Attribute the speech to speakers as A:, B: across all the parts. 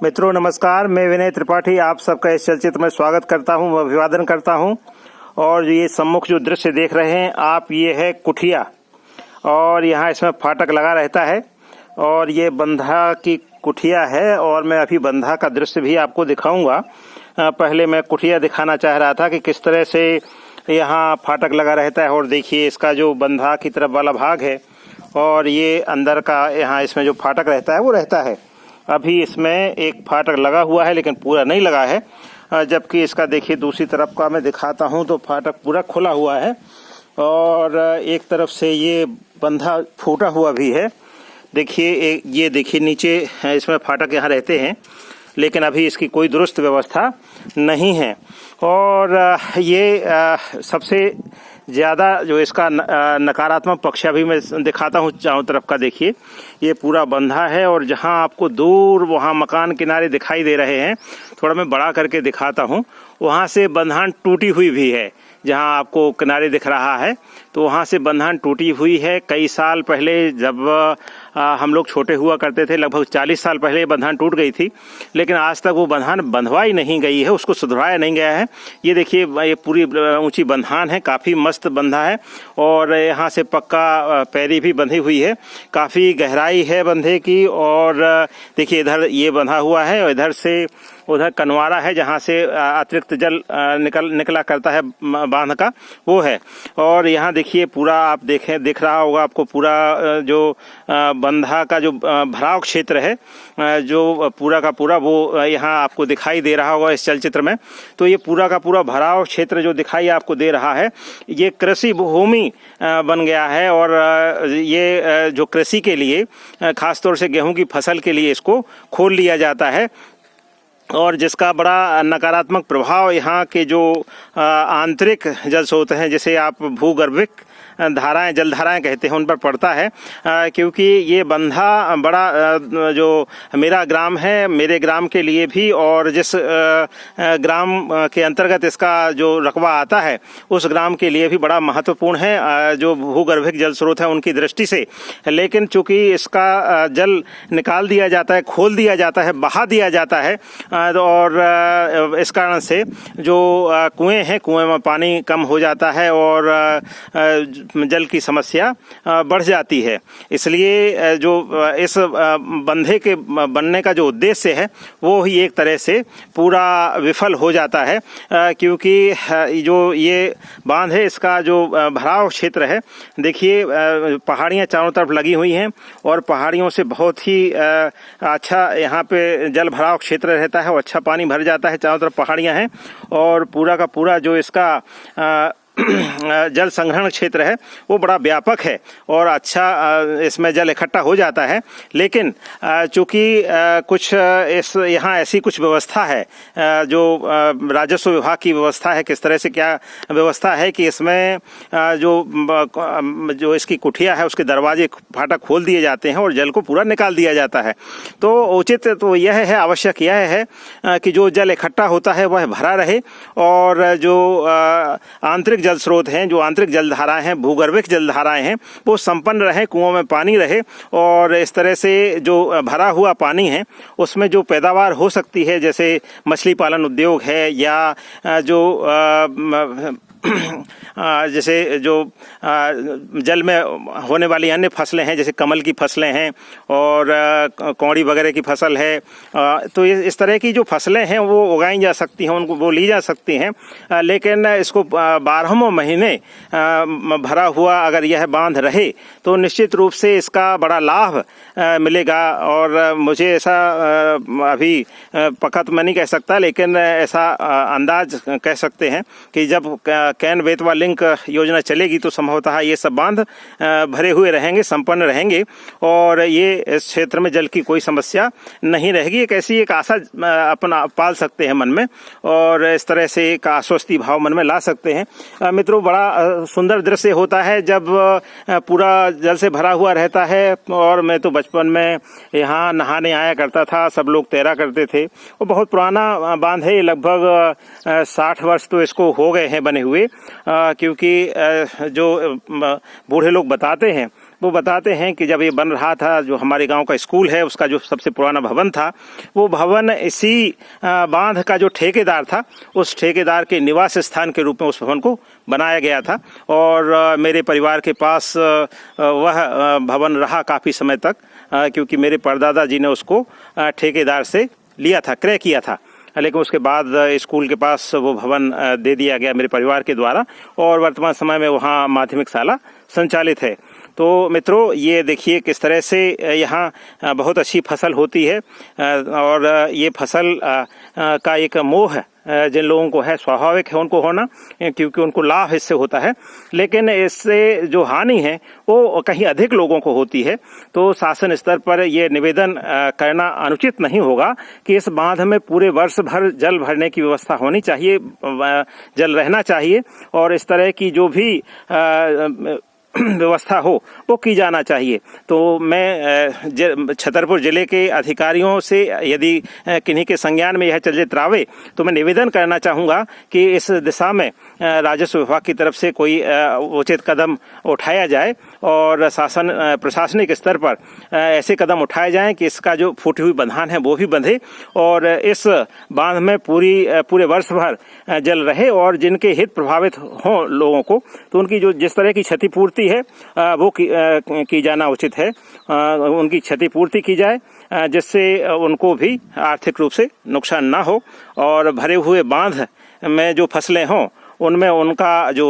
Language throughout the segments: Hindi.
A: मित्रों नमस्कार, मैं विनय त्रिपाठी आप सबका इस चलचित्र में स्वागत करता हूं, अभिवादन करता हूं। और ये सम्मुख जो दृश्य देख रहे हैं आप, ये है कुठिया और यहाँ इसमें फाटक लगा रहता है और ये बंधा की कुठिया है और मैं अभी बंधा का दृश्य भी आपको दिखाऊंगा। पहले मैं कुठिया दिखाना चाह रहा था कि किस तरह से यहाँ फाटक लगा रहता है। और देखिए इसका जो बंधा की तरफ वाला भाग है और ये अंदर का यहाँ इसमें जो फाटक रहता है वो रहता है। अभी इसमें एक फाटक लगा हुआ है लेकिन पूरा नहीं लगा है, जबकि इसका देखिए दूसरी तरफ का मैं दिखाता हूं तो फाटक पूरा खुला हुआ है और एक तरफ से ये बंधा फूटा हुआ भी है। देखिए ये देखिए नीचे इसमें फाटक यहाँ रहते हैं लेकिन अभी इसकी कोई दुरुस्त व्यवस्था नहीं है। और ये सबसे ज़्यादा जो इसका नकारात्मक पक्ष अभी मैं दिखाता हूँ चारों तरफ का। देखिए ये पूरा बंधा है और जहाँ आपको दूर वहाँ मकान किनारे दिखाई दे रहे हैं, थोड़ा मैं बड़ा करके दिखाता हूँ, वहाँ से बंधान टूटी हुई भी है। जहाँ आपको किनारे दिख रहा है तो वहाँ से बंधान टूटी हुई है। कई साल पहले जब हम लोग छोटे हुआ करते थे, लगभग 40 साल पहले ये बंधान टूट गई थी, लेकिन आज तक वो बंधान बंधवाई नहीं गई है, उसको सुधराया नहीं गया है। ये देखिए ये पूरी ऊंची बंधान है, काफ़ी मस्त बंधा है और यहाँ से पक्का पैरी भी बंधी हुई है, काफ़ी गहराई है बंधे की। और देखिए इधर ये बंधा हुआ है और इधर से उधर कनवारा है जहाँ से अतिरिक्त जल निकला करता है बांध का, वो है। और यहाँ देखिए पूरा आप दिख रहा होगा आपको पूरा जो बंधा का जो भराव क्षेत्र है, जो पूरा का पूरा वो यहाँ आपको दिखाई दे रहा होगा इस चलचित्र में। तो ये पूरा का पूरा भराव क्षेत्र जो दिखाई आपको दे रहा है, ये कृषि भूमि बन गया है। और ये जो कृषि के लिए खासतौर से गेहूं की फसल के लिए इसको खोल लिया जाता है और जिसका बड़ा नकारात्मक प्रभाव यहाँ के जो आंतरिक जल स्रोत हैं, जैसे आप भूगर्भिक धाराएं, जलधाराएं कहते हैं, उन पर पड़ता है। क्योंकि ये बंधा बड़ा जो मेरा ग्राम है, मेरे ग्राम के लिए भी और जिस ग्राम के अंतर्गत इसका जो रकबा आता है उस ग्राम के लिए भी बड़ा महत्वपूर्ण है, जो भूगर्भिक जल स्रोत है उनकी दृष्टि से। लेकिन चूंकि इसका जल निकाल दिया जाता है, खोल दिया जाता है, बहा दिया जाता है और इस कारण से जो कुएं हैं, कुएं में पानी कम हो जाता है और जल की समस्या बढ़ जाती है। इसलिए जो इस बंधे के बनने का जो उद्देश्य है वो ही एक तरह से पूरा विफल हो जाता है, क्योंकि जो ये बांध है इसका जो भराव क्षेत्र है, देखिए पहाड़ियाँ चारों तरफ लगी हुई हैं और पहाड़ियों से बहुत ही अच्छा यहाँ पे जल भराव क्षेत्र रहता है और अच्छा पानी भर जाता है। चारों तरफ पहाड़ियाँ हैं और पूरा का पूरा जो इसका जल संग्रहण क्षेत्र है वो बड़ा व्यापक है और अच्छा इसमें जल इकट्ठा हो जाता है। लेकिन चूंकि कुछ इस यहाँ ऐसी कुछ व्यवस्था है, जो राजस्व विभाग की व्यवस्था है, किस तरह से क्या व्यवस्था है कि इसमें जो इसकी कुठिया है उसके दरवाजे फाटक खोल दिए जाते हैं और जल को पूरा निकाल दिया जाता है। तो उचित तो यह है, आवश्यक यह है कि जो जल इकट्ठा होता है वह भरा रहे और जो आंतरिक जल स्रोत हैं, जो आंतरिक जलधाराएं हैं, भूगर्भिक जलधाराएं हैं, वो संपन्न रहे, कुओं में पानी रहे और इस तरह से जो भरा हुआ पानी है उसमें जो पैदावार हो सकती है, जैसे मछली पालन उद्योग है या जो जैसे जो जल में होने वाली अन्य फसलें हैं, जैसे कमल की फसलें हैं और कौड़ी वगैरह की फसल है, तो इस तरह की जो फसलें हैं वो उगाई जा सकती हैं, उनको वो ली जा सकती हैं। लेकिन इसको 12 महीने भरा हुआ अगर यह बांध रहे तो निश्चित रूप से इसका बड़ा लाभ मिलेगा। और मुझे ऐसा अभी पक्का तो मैं नहीं कह सकता, लेकिन ऐसा अंदाज कह सकते हैं कि जब कैन बेतवा लिंक योजना चलेगी तो संभवतः ये सब बांध भरे हुए रहेंगे, संपन्न रहेंगे और ये इस क्षेत्र में जल की कोई समस्या नहीं रहेगी। एक ऐसी एक आशा अपना पाल सकते हैं मन में और इस तरह से एक आश्वस्ति भाव मन में ला सकते हैं। मित्रों, बड़ा सुंदर दृश्य होता है जब पूरा जल से भरा हुआ रहता है। और मैं तो बचपन में यहाँ नहाने आया करता था, सब लोग तैरा करते थे। वो बहुत पुराना बांध है, लगभग 60 वर्ष तो इसको हो गए हैं बने हुए, क्योंकि जो बूढ़े लोग बताते हैं वो बताते हैं कि जब ये बन रहा था, जो हमारे गांव का स्कूल है उसका जो सबसे पुराना भवन था, वो भवन इसी बांध का जो ठेकेदार था उस ठेकेदार के निवास स्थान के रूप में उस भवन को बनाया गया था। और मेरे परिवार के पास वह भवन रहा काफ़ी समय तक, क्योंकि मेरे परदादा जी ने उसको ठेकेदार से लिया था, क्रय किया था। लेकिन उसके बाद स्कूल के पास वो भवन दे दिया गया मेरे परिवार के द्वारा, और वर्तमान समय में वहाँ माध्यमिक शाला संचालित है। तो मित्रों, ये देखिए किस तरह से यहाँ बहुत अच्छी फसल होती है, और ये फसल का एक मोह जिन लोगों को है, स्वाभाविक है उनको होना, क्योंकि उनको लाभ इससे होता है। लेकिन इससे जो हानि है वो कहीं अधिक लोगों को होती है। तो शासन स्तर पर ये निवेदन करना अनुचित नहीं होगा कि इस बांध में पूरे वर्ष भर जल भरने की व्यवस्था होनी चाहिए, जल रहना चाहिए, और इस तरह की जो भी व्यवस्था हो वो की जाना चाहिए। तो मैं छतरपुर जिले के अधिकारियों से यदि किन्हीं के संज्ञान में यह चर्चित आवे तो मैं निवेदन करना चाहूँगा कि इस दिशा में राजस्व विभाग की तरफ से कोई उचित कदम उठाया जाए, और शासन प्रशासनिक स्तर पर ऐसे कदम उठाए जाएं कि इसका जो फूटी हुई बंधान है वो भी बंधे, और इस बांध में पूरे वर्ष भर जल रहे, और जिनके हित प्रभावित हों लोगों को, तो उनकी जो जिस तरह की क्षतिपूर्ति है वो की जाना उचित है। उनकी क्षतिपूर्ति की जाए, जिससे उनको भी आर्थिक रूप से नुकसान ना हो, और भरे हुए बांध में जो फसलें हों उनमें उनका जो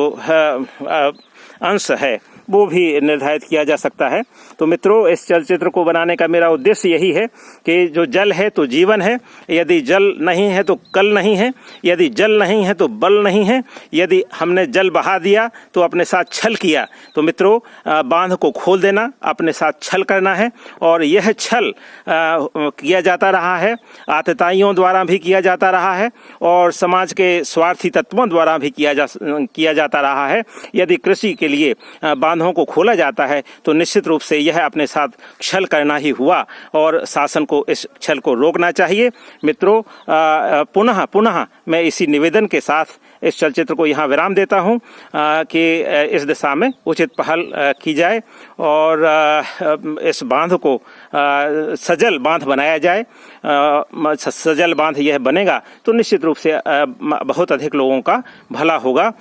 A: अंश है वो भी निर्धारित किया जा सकता है। तो मित्रों, इस चलचित्र को बनाने का मेरा उद्देश्य यही है कि जो जल है तो जीवन है, यदि जल नहीं है तो कल नहीं है, यदि जल नहीं है तो बल नहीं है, यदि हमने जल बहा दिया तो अपने साथ छल किया। तो मित्रों, बांध को खोल देना, अपने साथ छल करना है, और यह छल किया जाता रहा है, आतताइयों द्वारा भी किया जाता रहा है, और समाज के स्वार्थी तत्वों द्वारा भी किया जाता रहा है। यदि कृषि के लिए बांधों को खोला जाता है तो निश्चित रूप से यह अपने साथ छल करना ही हुआ, और शासन को इस छल को रोकना चाहिए। मित्रों, पुनः मैं इसी निवेदन के साथ इस चलचित्र को यहाँ विराम देता हूँ कि इस दिशा में उचित पहल की जाए, और इस बांध को सजल बांध बनाया जाए। सजल बांध यह बनेगा तो निश्चित रूप से बहुत अधिक लोगों का भला होगा।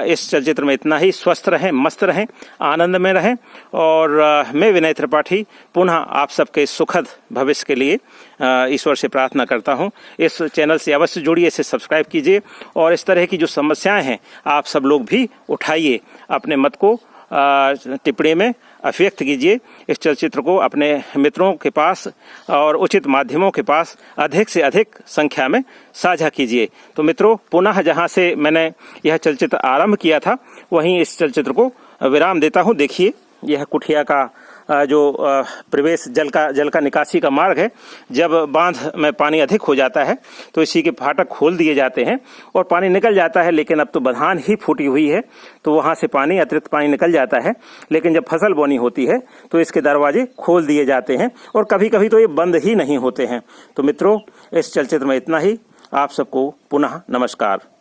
A: इस चलचित्र में इतना ही। स्वस्थ रहें, मस्त रहें, आनंद में रहें, और मैं विनय त्रिपाठी पुनः आप सबके सुखद भविष्य के लिए ईश्वर से प्रार्थना करता हूं। इस चैनल से अवश्य जुड़िए, इसे सब्सक्राइब कीजिए, और इस तरह की जो समस्याएं हैं आप सब लोग भी उठाइए, अपने मत को टिप्पणी में अभिव्यक्त कीजिए। इस चलचित्र को अपने मित्रों के पास और उचित माध्यमों के पास अधिक से अधिक संख्या में साझा कीजिए। तो मित्रों, पुनः जहां से मैंने यह चलचित्र आरंभ किया था वहीं इस चलचित्र को विराम देता हूं। देखिए, यह कुठिया का जो प्रवेश जल का निकासी का मार्ग है। जब बांध में पानी अधिक हो जाता है तो इसी के फाटक खोल दिए जाते हैं और पानी निकल जाता है, लेकिन अब तो बंधान ही फूटी हुई है तो वहां से अतिरिक्त पानी निकल जाता है। लेकिन जब फसल बोनी होती है तो इसके दरवाजे खोल दिए जाते हैं, और कभी कभी तो ये बंद ही नहीं होते हैं। तो मित्रों, इस चलचित्र में इतना ही। आप सबको पुनः नमस्कार।